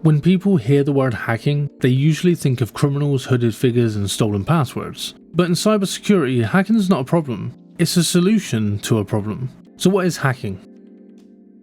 When people hear the word hacking, they usually think of criminals, hooded figures, and stolen passwords. But in cybersecurity, hacking is not a problem. It's a solution to a problem. So what is hacking?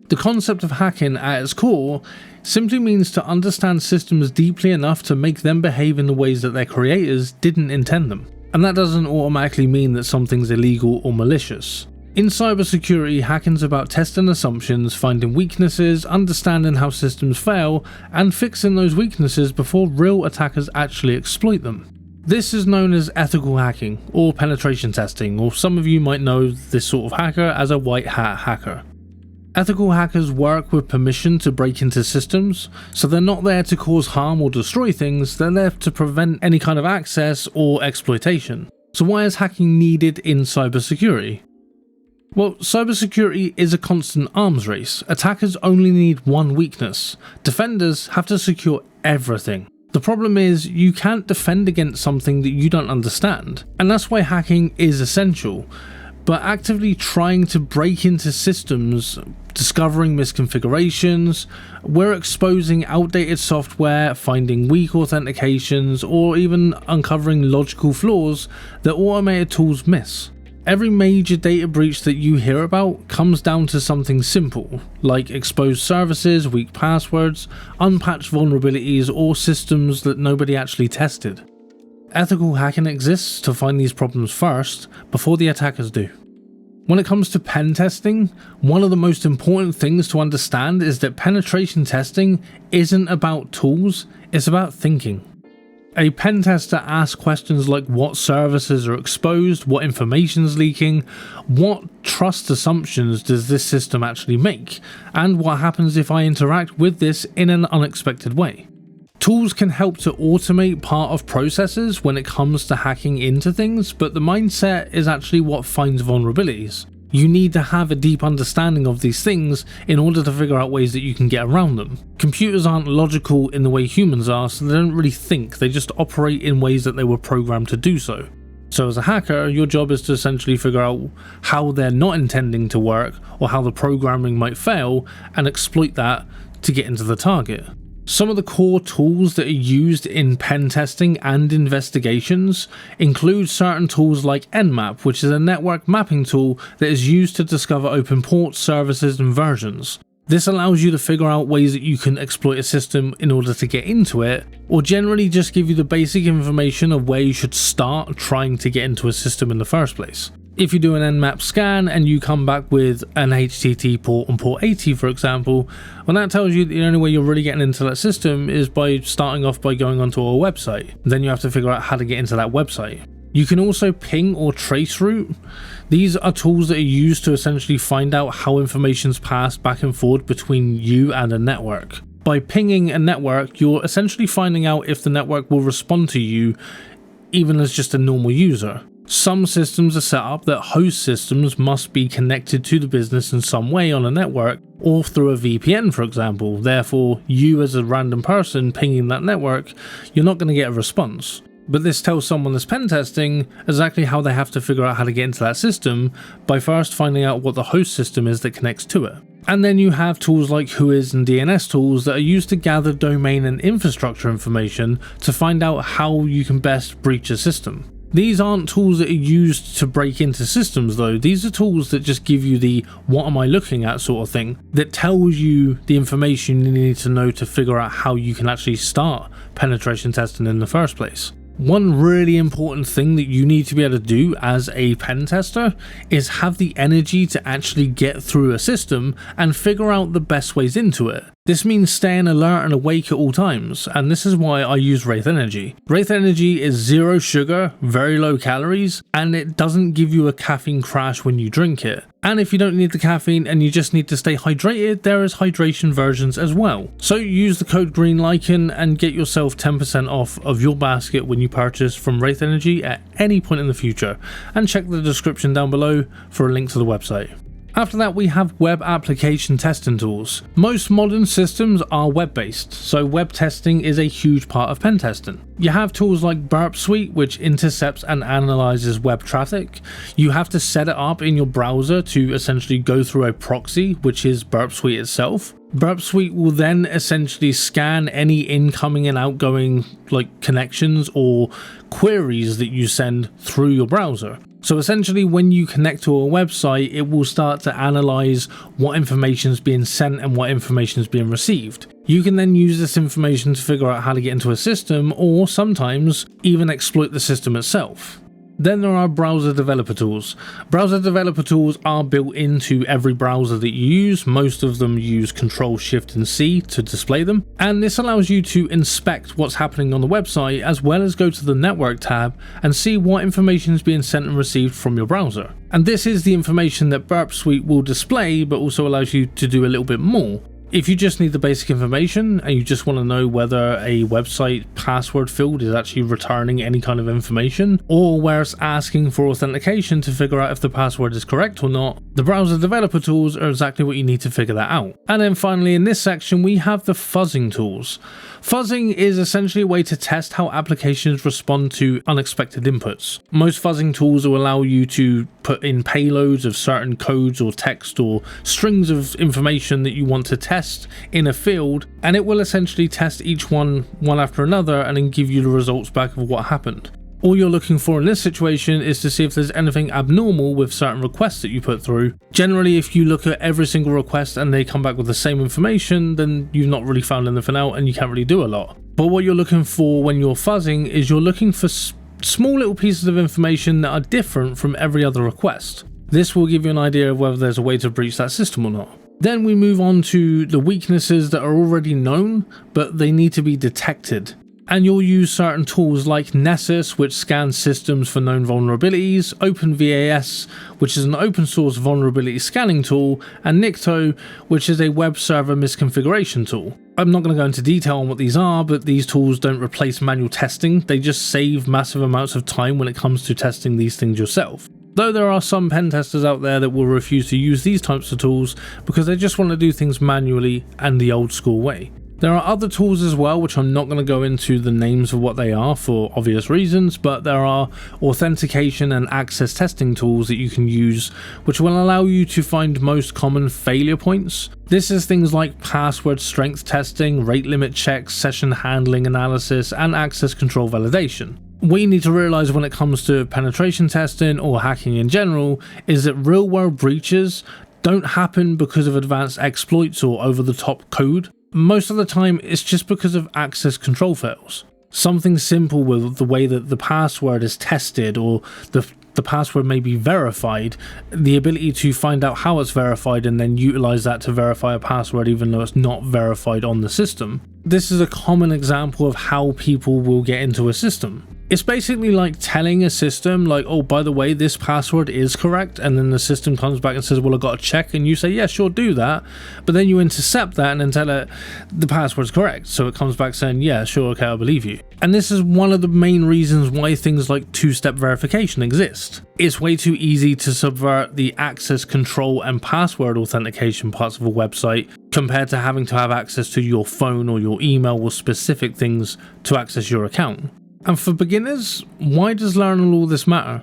The concept of hacking at its core simply means to understand systems deeply enough to make them behave in the ways that their creators didn't intend them. And that doesn't automatically mean that something's illegal or malicious. In cybersecurity, hacking's about testing assumptions, finding weaknesses, understanding how systems fail, and fixing those weaknesses before real attackers actually exploit them. This is known as ethical hacking, or penetration testing, or some of you might know this sort of hacker as a white hat hacker. Ethical hackers work with permission to break into systems, so they're not there to cause harm or destroy things, they're there to prevent any kind of access or exploitation. So why is hacking needed in cybersecurity? Well, cybersecurity is a constant arms race. Attackers only need one weakness. Defenders have to secure everything. The problem is, you can't defend against something that you don't understand, and that's why hacking is essential. But actively trying to break into systems, discovering misconfigurations, we're exposing outdated software, finding weak authentications, or even uncovering logical flaws that automated tools miss. Every major data breach that you hear about comes down to something simple, like exposed services, weak passwords, unpatched vulnerabilities, or systems that nobody actually tested. Ethical hacking exists to find these problems first, before the attackers do. When it comes to pen testing, one of the most important things to understand is that penetration testing isn't about tools, it's about thinking. A pen tester asks questions like what services are exposed, what information is leaking, what trust assumptions does this system actually make, and what happens if I interact with this in an unexpected way. Tools can help to automate part of processes when it comes to hacking into things, but the mindset is actually what finds vulnerabilities. You need to have a deep understanding of these things in order to figure out ways that you can get around them. Computers aren't logical in the way humans are, so they don't really think, they just operate in ways that they were programmed to do so. So as a hacker, your job is to essentially figure out how they're not intending to work, or how the programming might fail, and exploit that to get into the target. Some of the core tools that are used in pen testing and investigations include certain tools like Nmap, which is a network mapping tool that is used to discover open ports, services, and versions. This allows you to figure out ways that you can exploit a system in order to get into it, or generally just give you the basic information of where you should start trying to get into a system in the first place. If you do an Nmap scan and you come back with an HTTP port on port 80, for example, well, that tells you that the only way you're really getting into that system is by starting off by going onto a website. Then you have to figure out how to get into that website. You can also ping or trace route. These are tools that are used to essentially find out how information's passed back and forth between you and a network. By pinging a network, you're essentially finding out if the network will respond to you even as just a normal user. Some systems are set up that host systems must be connected to the business in some way on a network, or through a VPN, for example. Therefore, you as a random person pinging that network, you're not going to get a response. But this tells someone that's pen testing exactly how they have to figure out how to get into that system by first finding out what the host system is that connects to it. And then you have tools like Whois and DNS tools that are used to gather domain and infrastructure information to find out how you can best breach a system. These aren't tools that are used to break into systems though, these are tools that just give you the what am I looking at sort of thing, that tells you the information you need to know to figure out how you can actually start penetration testing in the first place. One really important thing that you need to be able to do as a pen tester is have the energy to actually get through a system and figure out the best ways into it. This means staying alert and awake at all times, and this is why I use Wraith Energy. Wraith Energy is zero sugar, very low calories, and it doesn't give you a caffeine crash when you drink it. And if you don't need the caffeine and you just need to stay hydrated, there is hydration versions as well. So use the code GreenLycan and get yourself 10% off of your basket when you purchase from Wraith Energy at any point in the future, and check the description down below for a link to the website. After that, we have web application testing tools. Most modern systems are web-based, so web testing is a huge part of pen testing. You have tools like Burp Suite, which intercepts and analyzes web traffic. You have to set it up in your browser to essentially go through a proxy, which is Burp Suite itself. Burp Suite will then essentially scan any incoming and outgoing connections or queries that you send through your browser. So essentially, when you connect to a website, it will start to analyze what information is being sent and what information is being received. You can then use this information to figure out how to get into a system, or sometimes even exploit the system itself. Then there are browser developer tools. Browser developer tools are built into every browser that you use. Most of them use Control, Shift and C to display them, and this allows you to inspect what's happening on the website, as well as go to the network tab and see what information is being sent and received from your browser. And this is the information that Burp Suite will display, but also allows you to do a little bit more. If you just need the basic information and you just want to know whether a website password field is actually returning any kind of information, or where it's asking for authentication to figure out if the password is correct or not, the browser developer tools are exactly what you need to figure that out. And then finally in this section we have the fuzzing tools. Fuzzing is essentially a way to test how applications respond to unexpected inputs. Most fuzzing tools will allow you to put in payloads of certain codes or text or strings of information that you want to test in a field, and it will essentially test each one after another and then give you the results back of what happened. All you're looking for in this situation is to see if there's anything abnormal with certain requests that you put through. Generally, if you look at every single request and they come back with the same information, then you've not really found anything out and you can't really do a lot. But what you're looking for when you're fuzzing is you're looking for small little pieces of information that are different from every other request. This will give you an idea of whether there's a way to breach that system or not. Then we move on to the weaknesses that are already known, but they need to be detected. And you'll use certain tools like Nessus, which scans systems for known vulnerabilities, OpenVAS, which is an open source vulnerability scanning tool, and Nikto, which is a web server misconfiguration tool. I'm not going to go into detail on what these are, but these tools don't replace manual testing, they just save massive amounts of time when it comes to testing these things yourself. Though there are some pen testers out there that will refuse to use these types of tools because they just want to do things manually and the old school way. There are other tools as well, which I'm not going to go into the names of what they are for obvious reasons, but there are authentication and access testing tools that you can use, which will allow you to find most common failure points. This is things like password strength testing, rate limit checks, session handling analysis, and access control validation. What you need to realize when it comes to penetration testing or hacking in general is that real world breaches don't happen because of advanced exploits or over the top code. Most of the time it's just because of access control fails. Something simple with the way that the password is tested or the password may be verified, the ability to find out how it's verified and then utilize that to verify a password even though it's not verified on the system. This is a common example of how people will get into a system. It's basically like telling a system like, oh, by the way, this password is correct, and then the system comes back and says, well, I've got to check, and you say, yeah, sure, do that, but then you intercept that and then tell it the password's correct, so it comes back saying, yeah, sure, okay, I believe you. And this is one of the main reasons why things like two-step verification exist. It's way too easy to subvert the access control and password authentication parts of a website compared to having to have access to your phone or your email or specific things to access your account. And for beginners, why does learning all this matter?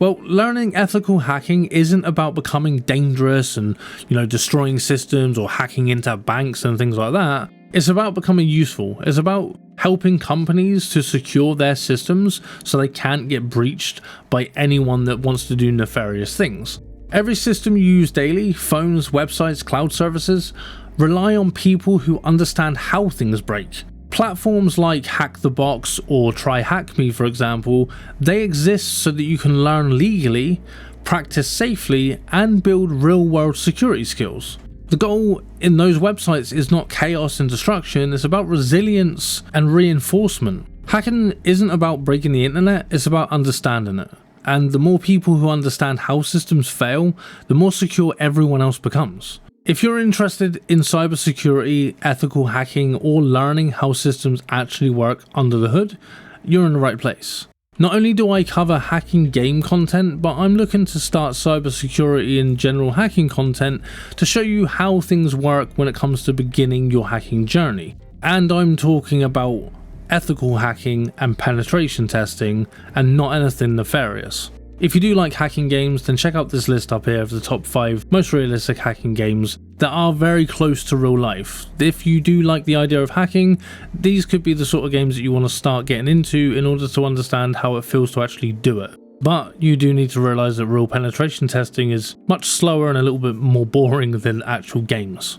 Well, learning ethical hacking isn't about becoming dangerous and, destroying systems or hacking into banks and things like that. It's about becoming useful. It's about helping companies to secure their systems so they can't get breached by anyone that wants to do nefarious things. Every system you use daily, phones, websites, cloud services, rely on people who understand how things break. Platforms like Hack the Box or Try Hack Me, for example, they exist so that you can learn legally, practice safely, and build real-world security skills. The goal in those websites is not chaos and destruction, it's about resilience and reinforcement. Hacking isn't about breaking the internet, it's about understanding it. And the more people who understand how systems fail, the more secure everyone else becomes. If you're interested in cybersecurity, ethical hacking, or learning how systems actually work under the hood, you're in the right place. Not only do I cover hacking game content, but I'm looking to start cybersecurity and general hacking content to show you how things work when it comes to beginning your hacking journey. And I'm talking about ethical hacking and penetration testing and not anything nefarious. If you do like hacking games, then check out this list up here of the top 5 most realistic hacking games that are very close to real life. If you do like the idea of hacking, these could be the sort of games that you want to start getting into in order to understand how it feels to actually do it. But you do need to realise that real penetration testing is much slower and a little bit more boring than actual games.